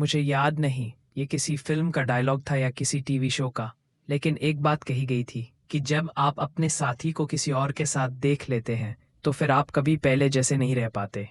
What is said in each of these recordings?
मुझे याद नहीं ये किसी फिल्म का डायलॉग था या किसी टीवी शो का, लेकिन एक बात कही गई थी कि जब आप अपने साथी को किसी और के साथ देख लेते हैं तो फिर आप कभी पहले जैसे नहीं रह पाते।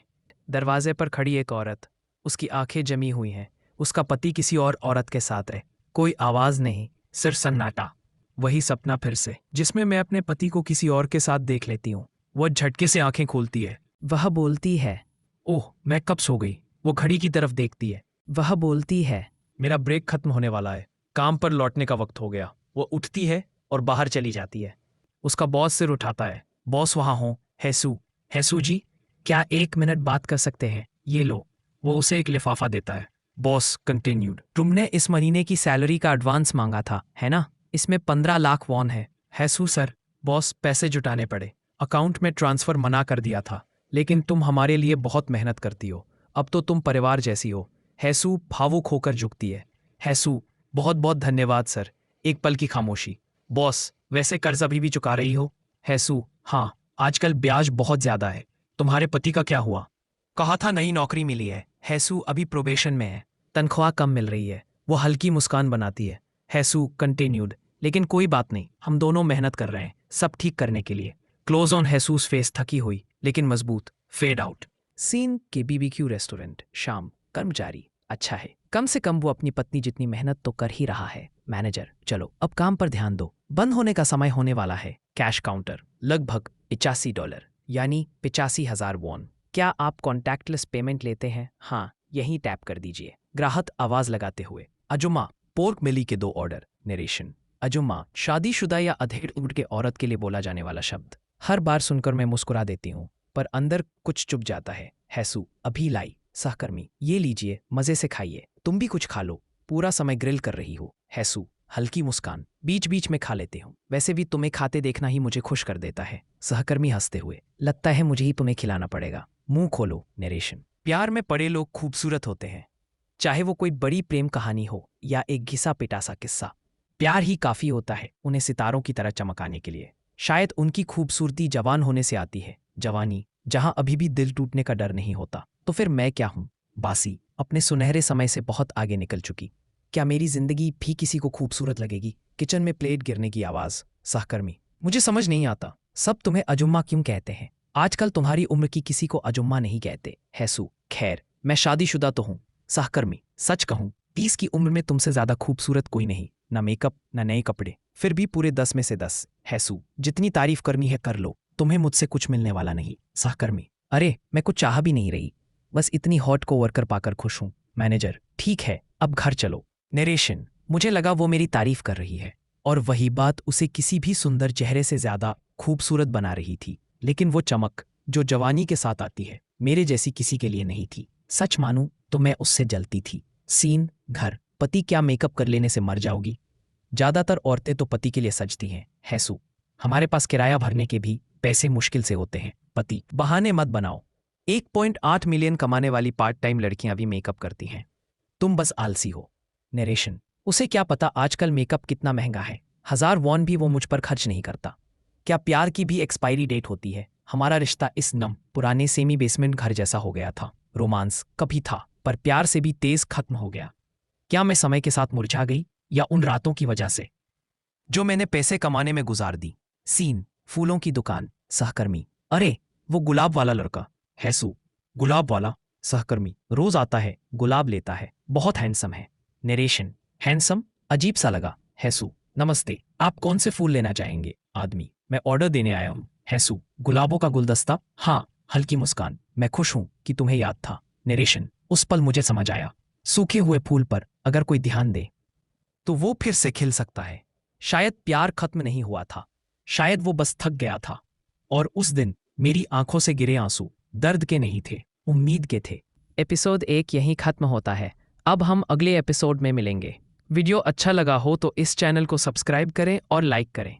दरवाजे पर खड़ी एक औरत, उसकी आंखें जमी हुई हैं। उसका पति किसी और औरत के साथ है। कोई आवाज नहीं, सिर्फ सन्नाटा। वही सपना फिर से, जिसमें मैं अपने पति को किसी और के साथ देख लेती हूँ। वह झटके से आंखें खोलती है। वह बोलती है, ओह मैं कब सो गई। वो घड़ी की तरफ देखती है। वह बोलती है, मेरा ब्रेक खत्म होने वाला है, काम पर लौटने का वक्त हो गया। वो उठती है और बाहर चली जाती है। उसका बॉस सिर उठाता है। बॉस वहां हो। हैसू, हैसू जी, क्या 1 मिनट बात कर सकते हैं? ये लो। वो उसे एक लिफाफा देता है। बॉस कंटिन्यूड, तुमने इस महीने की सैलरी का एडवांस मांगा था, है ना? इसमें 15 लाख वॉन है। हैसू सर। बॉस, पैसे जुटाने पड़े। अकाउंट में ट्रांसफर मना कर दिया था, लेकिन तुम हमारे लिए बहुत मेहनत करती हो। अब तो तुम परिवार जैसी हो। हैसू भावुक होकर झुकती है। हैसू, बहुत बहुत धन्यवाद सर। एक पल की खामोशी। बॉस, वैसे कर्ज अभी भी चुका रही हो? हैसू, हाँ, आजकल ब्याज बहुत ज्यादा है। तुम्हारे पति का क्या हुआ? कहा था नई नौकरी मिली है। हैसू अभी प्रोबेशन में है, तनख्वाह कम मिल रही है। वो हल्की मुस्कान बनाती है। हैसू कंटिन्यूड, लेकिन कोई बात नहीं, हम दोनों मेहनत कर रहे हैं सब ठीक करने के लिए। क्लोज ऑन हैसूस फेस, थकी हुई लेकिन मजबूत। Fade out. सीन के बीबीक्यू रेस्टोरेंट। शाम। कर्मचारी, अच्छा है, कम से कम वो अपनी पत्नी जितनी मेहनत तो कर ही रहा है। मैनेजर, चलो अब काम पर ध्यान दो, बंद होने का समय होने वाला है। कैश काउंटर, लगभग $85, यानी 85,000 वॉन। क्या आप कॉन्टैक्टलेस पेमेंट लेते हैं? हाँ, यहीं टैप कर दीजिए। ग्राहक आवाज लगाते हुए, अजुमा, पोर्क मिली के 2 ऑर्डर। नरेशन, अजुमा, शादीशुदा या अधेड़ उम्र के औरत के लिए बोला जाने वाला शब्द। हर बार सुनकर मैं मुस्कुरा देती हूँ, पर अंदर कुछ चुप जाता है। हैसू, अभी लाई। सहकर्मी, ये लीजिए, मजे से खाइए। तुम भी कुछ खा लो, पूरा समय ग्रिल कर रही हो। हैसू, हल्की मुस्कान, बीच बीच में खा लेते हूँ, वैसे भी तुम्हें खाते देखना ही मुझे खुश कर देता है। सहकर्मी हंसते हुए, लगता है मुझे ही तुम्हें खिलाना पड़ेगा। मुंह खोलो। नरेशन, प्यार में पड़े लोग खूबसूरत होते हैं, चाहे वो कोई बड़ी प्रेम कहानी हो या एक घिसा पिटासा किस्सा। प्यार ही काफी होता है उन्हें सितारों की तरह चमकाने के लिए। शायद उनकी खूबसूरती जवान होने से आती है, जवानी जहां अभी भी दिल टूटने का डर नहीं होता। तो फिर मैं क्या हूं? बासी, अपने सुनहरे समय से बहुत आगे निकल चुकी। क्या मेरी जिंदगी भी किसी को खूबसूरत लगेगी? किचन में प्लेट गिरने की आवाज। सहकर्मी, मुझे समझ नहीं आता, सब तुम्हें अजुम्मा क्यों कहते हैं? आजकल तुम्हारी उम्र की किसी को अजुम्मा नहीं कहते। हैसू, खैर, मैं शादीशुदा तो हूं। सहकर्मी, सच कहूं, 30 की उम्र में तुमसे ज्यादा खूबसूरत कोई नहीं। न मेकअप, न नए कपड़े, फिर भी पूरे 10 में से 10। हैसू, जितनी तारीफ करनी है कर लो, तुम्हें मुझसे कुछ मिलने वाला नहीं। सहकर्मी, अरे मैं कुछ चाह भी नहीं रही, बस इतनी हॉट को वर्कर पाकर खुश हूं। मैनेजर, ठीक है, अब घर चलो। नरेशन, मुझे लगा वो मेरी तारीफ कर रही है, और वही बात उसे किसी भी सुंदर चेहरे से ज्यादा खूबसूरत बना रही थी। लेकिन वो चमक जो जवानी के साथ आती है, मेरे जैसी किसी के लिए नहीं थी। सच मानूं तो मैं उससे जलती थी। सीन, घर। पति, क्या मेकअप कर लेने से मर जाओगी? ज्यादातर औरतें तो पति के लिए सजती हैं। हैसू, हमारे पास किराया भरने के भी पैसे मुश्किल से होते हैं। पति, बहाने मत बनाओ, 1.8 मिलियन कमाने वाली पार्ट टाइम लड़कियां भी मेकअप करती हैं, तुम बस आलसी हो। नरेशन, उसे क्या पता आजकल मेकअप कितना महंगा है। 1000 वॉन भी वो मुझ पर खर्च नहीं करता। क्या प्यार की भी एक्सपायरी डेट होती है? हमारा रिश्ता इस नम पुराने सेमी बेसमेंट घर जैसा हो गया था। रोमांस कभी था, पर प्यार से भी तेज खत्म हो गया। क्या मैं समय के साथ मुरझा गई, या उन रातों की वजह से जो मैंने पैसे कमाने में गुजार दी? सीन, फूलों की दुकान। सहकर्मी, अरे वो गुलाब वाला लड़का। हैसू, गुलाब वाला? सहकर्मी, रोज आता है, गुलाब लेता है, बहुत हैंडसम है। Narration, handsome? अजीब सा लगा। हैसू, नमस्ते, आप कौन से फूल लेना चाहेंगे? आदमी, मैं ऑर्डर देने आया हूँ। हैसू, गुलाबों का गुलदस्ता? हाँ। हल्की मुस्कान, मैं खुश हूं कि तुम्हें याद था। नरेशन, उस पल मुझे समझ आया, सूखे हुए फूल पर अगर कोई ध्यान दे तो वो फिर से खिल सकता है। शायद प्यार खत्म नहीं हुआ था, शायद वो बस थक गया था। और उस दिन मेरी आंखों से गिरे आंसू दर्द के नहीं थे, उम्मीद के थे। एपिसोड 1 यहीं खत्म होता है। अब हम अगले एपिसोड में मिलेंगे। वीडियो अच्छा लगा हो तो इस चैनल को सब्सक्राइब करें और लाइक करें।